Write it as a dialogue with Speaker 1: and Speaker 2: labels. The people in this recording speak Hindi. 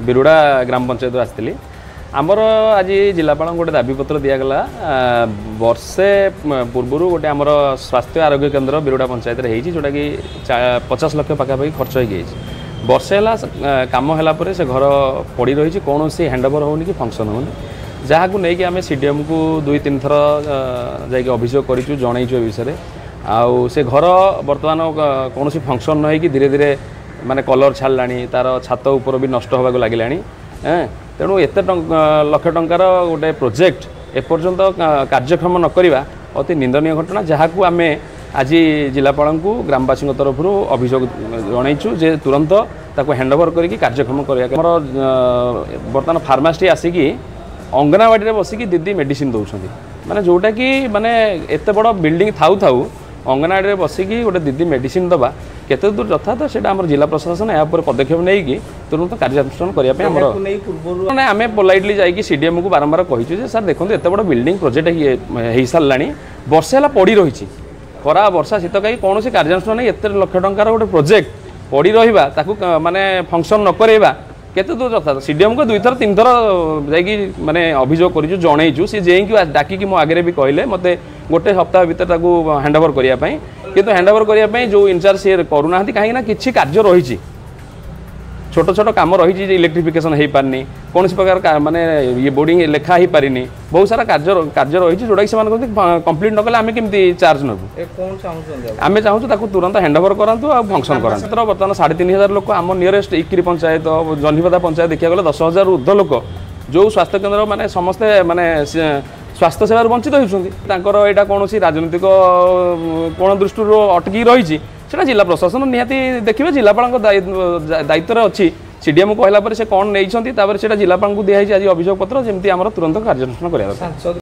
Speaker 1: बिरुड़ा ग्राम पंचायत आसती आमर आज जिलापाल गोटे दाबीपत्र दिगला वर्षे पूर्वर गोटे आमर स्वास्थ्य आरोग्य केन्द्र बिरुड़ा पंचायत जोटा कि 50 लाख पाखापाखि खर्च हो वर्षे है कम है से घर पड़ी रही कौन सी हैंडओवर होनी कि फंक्शन होनी जहाँ को लेकिन आम सीडीएम को 2-3 थर जा अभियोग करूँ जनईचु ए विषय आउ से घर बर्तमान कौन फंक्शन न हो धीरे धीरे माने कलर छाड़ा तार छात उपर भी नष्ट होगा लगे तेणु एत लक्ष टंकार गोटे प्रोजेक्ट एपर्यंत कार्यक्रम न करवा अति निंदनीय घटना जहाँ को आम आज जिलापाल को ग्रामवासी तरफ अभियोग जनईचु जे तुरंत ताको हैंडओवर करके कार्यक्रम कर बर्तमान फार्मासी आसिकी अंगनवाड़ी बसिकी दीदी मेडिसिन दौरान माने जोटा कि माने एत बड़ बिल्डिंग थाउ थाउ अंगनवाड़ी बसिकी गोटे दीदी मेडिसिन दबा केते दूर यथार्थ से जिला प्रशासन या पदक्षेप नहीं तुरंत कार्यानुष्ठान करने आम पोलाइटली जाकि सीडीएम को बारंबार कही सर देखो एत बड़ बिल्डिंग प्रोजेक्ट हो सारा वर्षे है पड़ी रही खरा वर्षा शीत कहीं कौन कार्यानुष्ठान नहीं एत लक्ष टंकार गोटे प्रोजेक्ट पड़ी रहा माने फंक्शन न करवा केते दूर यथार्थ सीडीएम को 2 थर 3 थर जाकि माने अभियोग करूँ जनईचु सी जे डाकिकी मो आगे भी कहले मत गोटे सप्ताह भर हैंडओवर करने किंतु हैंडओवर करने जो इनचार्ज सी करूना कहीं किसी कार्य रही छोट छोट कम रही इलेक्ट्रिफिकेशन हो पारनी कौन प्रकार माने ये बोर्डिंग लेखा हो पारिनी बहुत सारा कार्य रही जोटा कि कंप्लीट न कले आम केमती चार्ज नबू आम चाहूँ तुरंत हैंडओवर करूँ आ फंक्शन करा बर्तमान 3500 लोक आम नियरेस्ट इक्री पंचायत जन्हीपदा पंचायत देखा गले 10,000 ऊर्ध्व लोक जो स्वास्थ्य केन्द्र माने समस्ते माने स्वास्थ्य सेवा वंचित होती यहाँ कौन राजनीतिक कोण दृष्टि अटकी रही जिला प्रशासन निहाती देखिए जिलापाल दायित्व अच्छी सीडीएम कहला से कौन नहीं जिलापाल को दिखाई आज अभियोग पत्र जमी तुरंत कार्यानुष्ठान करा।